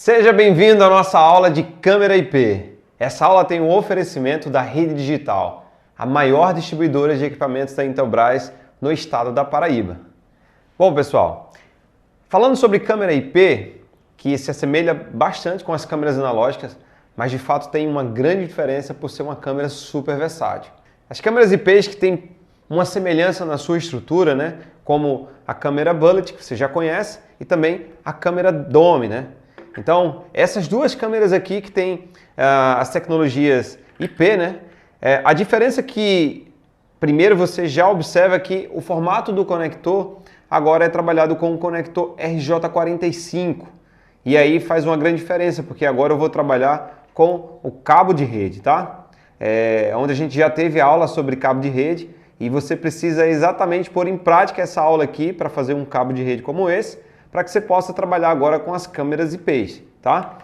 Seja bem-vindo à nossa aula de câmera IP. Essa aula tem um oferecimento da Rede Digital, a maior distribuidora de equipamentos da Intelbras no estado da Paraíba. Bom, pessoal, falando sobre câmera IP, que se assemelha bastante com as câmeras analógicas, mas de fato tem uma grande diferença por ser uma câmera super versátil. As câmeras IPs que têm uma semelhança na sua estrutura, né, como a câmera Bullet, que você já conhece, e também a câmera Dome, né? Então, essas duas câmeras aqui que têm as tecnologias IP, né? A diferença é que, primeiro, você já observa que o formato do conector agora é trabalhado com o conector RJ45. E aí faz uma grande diferença, porque agora eu vou trabalhar com o cabo de rede, tá? Onde a gente já teve aula sobre cabo de rede e você precisa exatamente pôr em prática essa aula aqui para fazer um cabo de rede como esse, para que você possa trabalhar agora com as câmeras IPs, tá?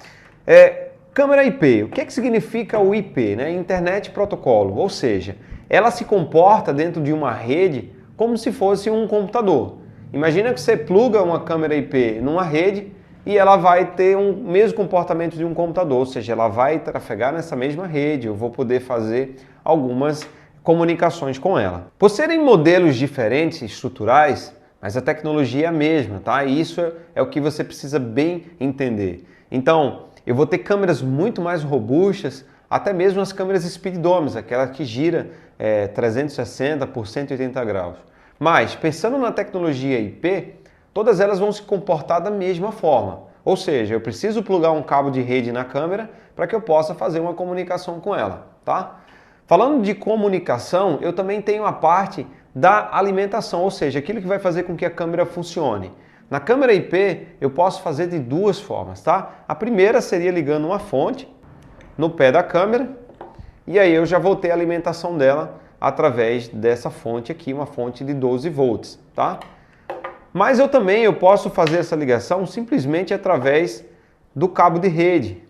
Câmera IP, o que é que significa o IP, né? Internet Protocolo, ou seja, ela se comporta dentro de uma rede como se fosse um computador. Imagina que você pluga uma câmera IP numa rede e ela vai ter o mesmo comportamento de um computador, ou seja, ela vai trafegar nessa mesma rede, eu vou poder fazer algumas comunicações com ela. Por serem modelos diferentes, estruturais, mas a tecnologia é a mesma, tá? E isso é o que você precisa bem entender. Então, eu vou ter câmeras muito mais robustas, até mesmo as câmeras Speed Domes, aquela que gira 360 por 180 graus. Mas, pensando na tecnologia IP, todas elas vão se comportar da mesma forma. Ou seja, eu preciso plugar um cabo de rede na câmera para que eu possa fazer uma comunicação com ela, tá? Falando de comunicação, eu também tenho a parte da alimentação, ou seja, aquilo que vai fazer com que a câmera funcione. Na câmera IP, eu posso fazer de duas formas, tá? A primeira seria ligando uma fonte no pé da câmera, e aí eu já vou ter a alimentação dela através dessa fonte aqui, uma fonte de 12 volts, tá? Mas eu posso fazer essa ligação simplesmente através do cabo de rede,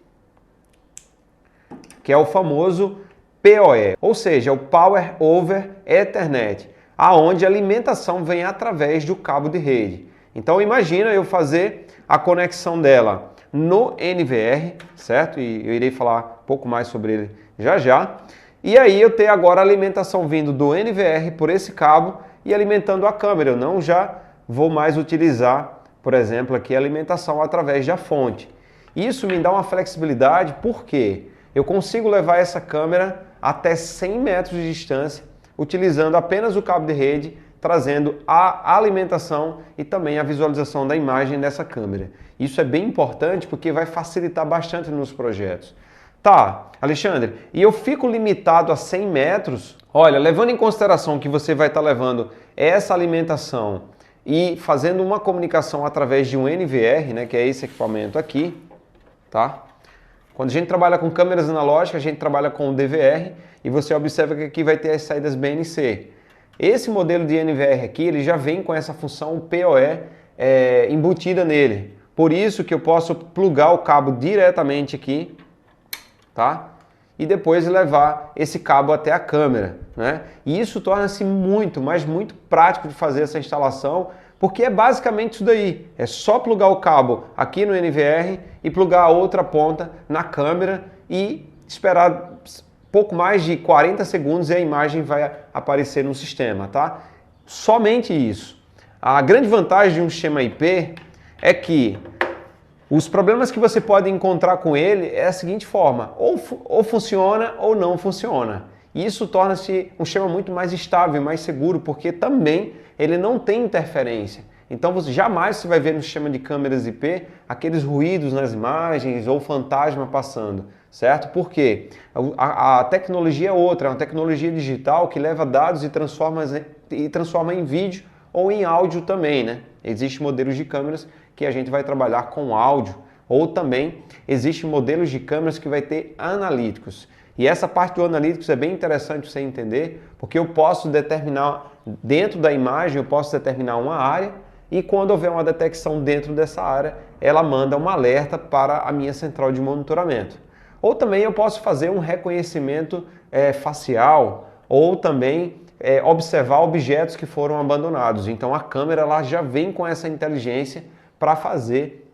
que é o famoso PoE, ou seja, o Power over Ethernet, aonde a alimentação vem através do cabo de rede. Então imagina eu fazer a conexão dela no NVR, certo? E eu irei falar um pouco mais sobre ele já já. E aí eu ter agora a alimentação vindo do NVR por esse cabo e alimentando a câmera. Eu não já vou mais utilizar, por exemplo, aqui a alimentação através da fonte. Isso me dá uma flexibilidade porque eu consigo levar essa câmera até 100 metros de distância, utilizando apenas o cabo de rede, trazendo a alimentação e também a visualização da imagem dessa câmera. Isso é bem importante porque vai facilitar bastante nos projetos. Tá, Alexandre, e eu fico limitado a 100 metros? Olha, levando em consideração que você vai estar levando essa alimentação e fazendo uma comunicação através de um NVR, né, que é esse equipamento aqui, tá? Quando a gente trabalha com câmeras analógicas, a gente trabalha com o DVR e você observa que aqui vai ter as saídas BNC. Esse modelo de NVR aqui, ele já vem com essa função PoE embutida nele. Por isso que eu posso plugar o cabo diretamente aqui, tá? E depois levar esse cabo até a câmera, né? E isso torna-se muito, mas muito prático de fazer essa instalação, porque é basicamente isso daí. É só plugar o cabo aqui no NVR e plugar a outra ponta na câmera e esperar pouco mais de 40 segundos e a imagem vai aparecer no sistema, tá? Somente isso. A grande vantagem de um sistema IP é que os problemas que você pode encontrar com ele é a seguinte forma: ou funciona ou não funciona. E isso torna-se um sistema muito mais estável, mais seguro, porque também ele não tem interferência. Então você jamais vai ver no sistema de câmeras IP aqueles ruídos nas imagens ou fantasma passando, certo? Por quê? A tecnologia é outra, é uma tecnologia digital que leva dados e transforma em vídeo ou em áudio também, né? Existem modelos de câmeras que a gente vai trabalhar com áudio, ou também existem modelos de câmeras que vai ter analíticos. E essa parte do analíticos é bem interessante você entender, porque eu posso determinar, dentro da imagem, eu posso determinar uma área, e quando houver uma detecção dentro dessa área, ela manda um alerta para a minha central de monitoramento. Ou também eu posso fazer um reconhecimento facial, ou também observar objetos que foram abandonados. Então a câmera lá já vem com essa inteligência para fazer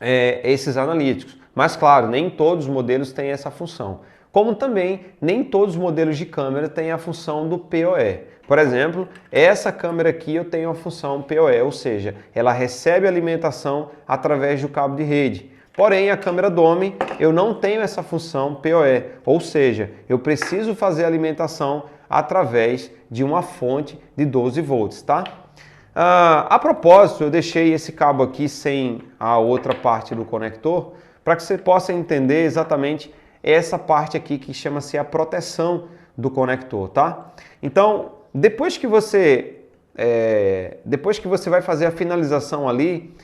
esses analíticos. Mas claro, nem todos os modelos têm essa função. Como também nem todos os modelos de câmera têm a função do PoE. Por exemplo, essa câmera aqui eu tenho a função PoE, ou seja, ela recebe alimentação através do cabo de rede. Porém, a câmera Dome eu não tenho essa função PoE, ou seja, eu preciso fazer a alimentação através de uma fonte de 12 volts, tá? A propósito, eu deixei esse cabo aqui sem a outra parte do conector para que você possa entender exatamente essa parte aqui que chama-se a proteção do conector, tá? Então, depois que você vai fazer a finalização ali,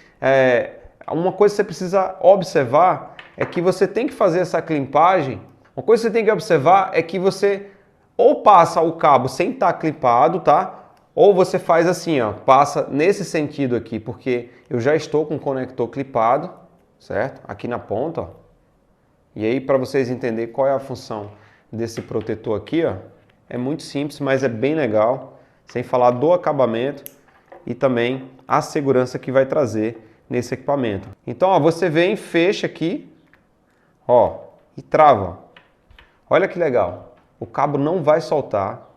uma coisa que você precisa observar é que você tem que fazer essa clipagem. Uma coisa que você tem que observar é que você ou passa o cabo sem estar clipado, tá? Ou você faz assim, ó, passa nesse sentido aqui, porque eu já estou com o conector clipado, certo? Aqui na ponta, ó. E aí, para vocês entenderem qual é a função desse protetor aqui, ó, é muito simples, mas é bem legal, sem falar do acabamento e também a segurança que vai trazer nesse equipamento. Então, ó, você vem, fecha aqui, ó, e trava. Olha que legal. O cabo não vai soltar,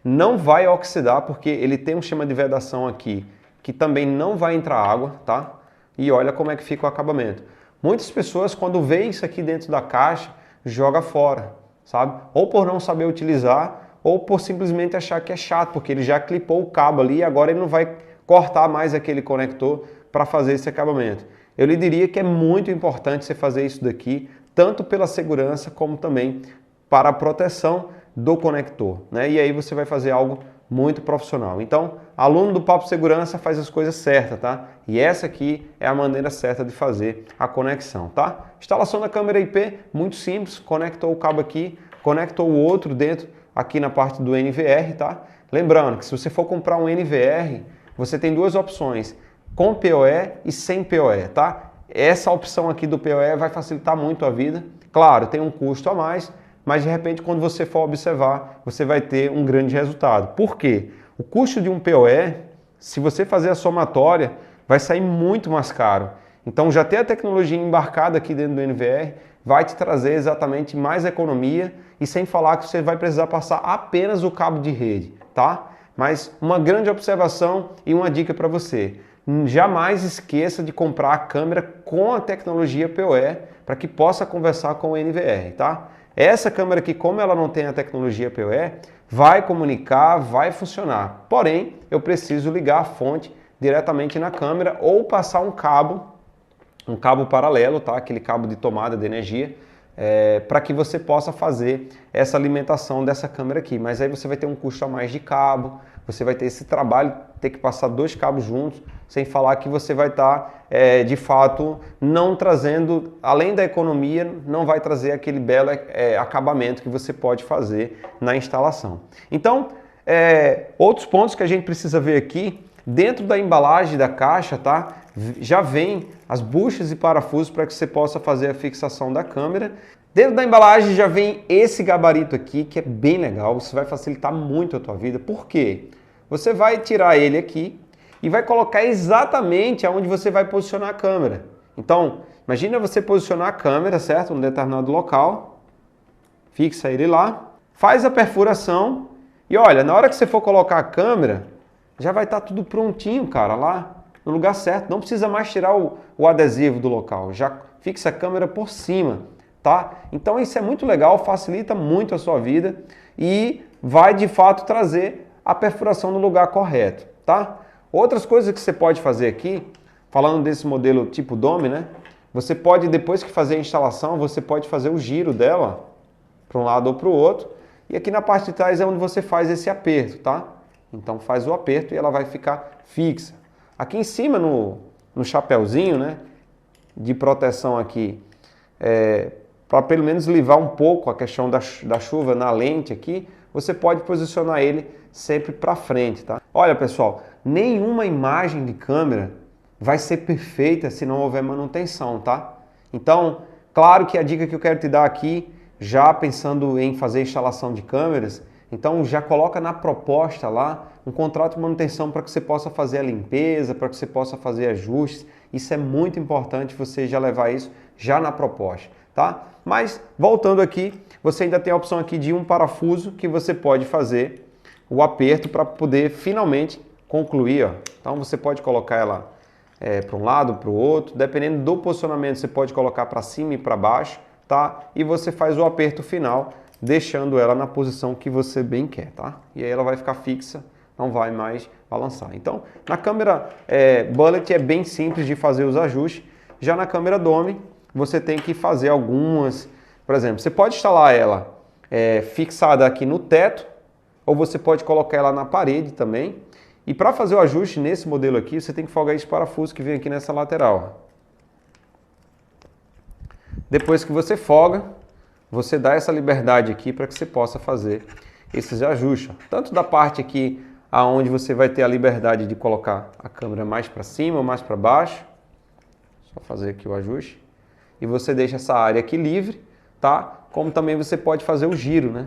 não vai oxidar, porque ele tem um esquema de vedação aqui que também não vai entrar água, tá? E olha como é que fica o acabamento. Muitas pessoas, quando vê isso aqui dentro da caixa, joga fora, sabe? Ou por não saber utilizar, ou por simplesmente achar que é chato, porque ele já clipou o cabo ali e agora ele não vai cortar mais aquele conector para fazer esse acabamento. Eu lhe diria que é muito importante você fazer isso daqui, tanto pela segurança como também para a proteção do conector, né? E aí você vai fazer algo muito profissional. Então, aluno do Papo Segurança faz as coisas certas, tá? E essa aqui é a maneira certa de fazer a conexão, tá? Instalação da câmera IP, muito simples, conectou o cabo aqui, conectou o outro dentro, aqui na parte do NVR, tá? Lembrando que se você for comprar um NVR, você tem duas opções, com PoE e sem PoE, tá? Essa opção aqui do PoE vai facilitar muito a vida. Claro, tem um custo a mais, mas de repente quando você for observar, você vai ter um grande resultado. Por quê? O custo de um PoE, se você fazer a somatória, vai sair muito mais caro. Então já ter a tecnologia embarcada aqui dentro do NVR vai te trazer exatamente mais economia e sem falar que você vai precisar passar apenas o cabo de rede, tá? Mas uma grande observação e uma dica para você. Jamais esqueça de comprar a câmera com a tecnologia PoE para que possa conversar com o NVR, tá? Essa câmera aqui, como ela não tem a tecnologia PoE, vai comunicar, vai funcionar. Porém, eu preciso ligar a fonte diretamente na câmera ou passar um cabo paralelo, tá? Aquele cabo de tomada de energia, para que você possa fazer essa alimentação dessa câmera aqui. Mas aí você vai ter um custo a mais de cabo, você vai ter esse trabalho, ter que passar dois cabos juntos, sem falar que você vai estar, de fato, não trazendo, além da economia, não vai trazer aquele belo acabamento que você pode fazer na instalação. Então, outros pontos que a gente precisa ver aqui, dentro da embalagem da caixa, tá? Já vem as buchas e parafusos para que você possa fazer a fixação da câmera. Dentro da embalagem já vem esse gabarito aqui, que é bem legal, isso vai facilitar muito a tua vida. Por quê? Você vai tirar ele aqui e vai colocar exatamente aonde você vai posicionar a câmera. Então, imagina você posicionar a câmera, certo? Num determinado local, fixa ele lá, faz a perfuração e olha, na hora que você for colocar a câmera, já vai estar tudo prontinho, cara, lá no lugar certo. Não precisa mais tirar o adesivo do local, já fixa a câmera por cima, tá? Então isso é muito legal, facilita muito a sua vida e vai de fato trazer a perfuração no lugar correto, tá? Outras coisas que você pode fazer aqui, falando desse modelo tipo Dome, né? Você pode, depois que fazer a instalação, você pode fazer o giro dela para um lado ou para o outro. E aqui na parte de trás é onde você faz esse aperto, tá? Então faz o aperto e ela vai ficar fixa. Aqui em cima, no chapéuzinho, né, de proteção aqui, para pelo menos livrar um pouco a questão da chuva na lente aqui, você pode posicionar ele sempre para frente, tá? Olha, pessoal, nenhuma imagem de câmera vai ser perfeita se não houver manutenção, tá? Então, claro que a dica que eu quero te dar aqui, já pensando em fazer instalação de câmeras, então já coloca na proposta lá um contrato de manutenção para que você possa fazer a limpeza, para que você possa fazer ajustes Isso é muito importante você já levar isso já na proposta, tá? Mas voltando aqui, você ainda tem a opção aqui de um parafuso que você pode fazer o aperto para poder finalmente concluir, ó. Então você pode colocar ela para um lado, para o outro, dependendo do posicionamento você pode colocar para cima e para baixo, tá? E você faz o aperto final, deixando ela na posição que você bem quer, tá? E aí ela vai ficar fixa, não vai mais balançar. Então, na câmera Bullet é bem simples de fazer os ajustes. Já na câmera Dome, você tem que fazer algumas, por exemplo, você pode instalar ela fixada aqui no teto, ou você pode colocar ela na parede também. E para fazer o ajuste nesse modelo aqui, você tem que folgar esse parafuso que vem aqui nessa lateral. Depois que você folga, você dá essa liberdade aqui para que você possa fazer esses ajustes. Tanto da parte aqui, aonde você vai ter a liberdade de colocar a câmera mais para cima ou mais para baixo. Só fazer aqui o ajuste. E você deixa essa área aqui livre, tá? Como também você pode fazer o giro, né?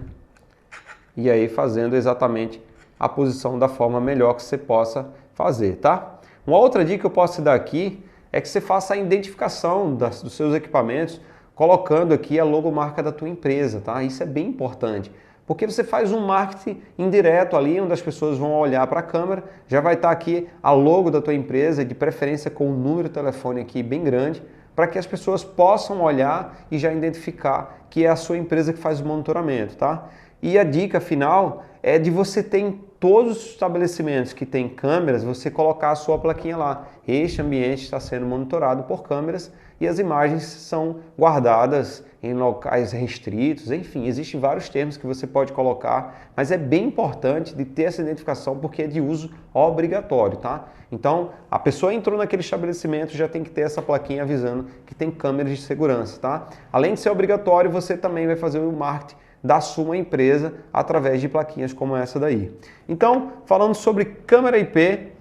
E aí fazendo exatamente a posição da forma melhor que você possa fazer, tá? Uma outra dica que eu posso te dar aqui é que você faça a identificação dos seus equipamentos colocando aqui a logomarca da tua empresa, tá? Isso é bem importante, porque você faz um marketing indireto ali, onde as pessoas vão olhar para a câmera, já vai estar aqui a logo da tua empresa, de preferência com o número de telefone aqui bem grande, para que as pessoas possam olhar e já identificar que é a sua empresa que faz o monitoramento, tá? E a dica final é de você ter em todos os estabelecimentos que tem câmeras, você colocar a sua plaquinha lá. Este ambiente está sendo monitorado por câmeras e as imagens são guardadas em locais restritos, enfim, existem vários termos que você pode colocar, mas é bem importante de ter essa identificação porque é de uso obrigatório, tá? Então, a pessoa entrou naquele estabelecimento, já tem que ter essa plaquinha avisando que tem câmeras de segurança, tá? Além de ser obrigatório, você também vai fazer o marketing da sua empresa através de plaquinhas como essa daí. Então, falando sobre câmera IP,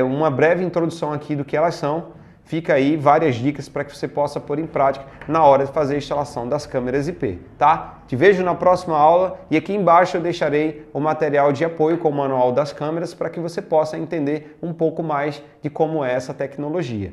uma breve introdução aqui do que elas são. Fica aí várias dicas para que você possa pôr em prática na hora de fazer a instalação das câmeras IP, tá? Te vejo na próxima aula e aqui embaixo eu deixarei o material de apoio com o manual das câmeras para que você possa entender um pouco mais de como é essa tecnologia.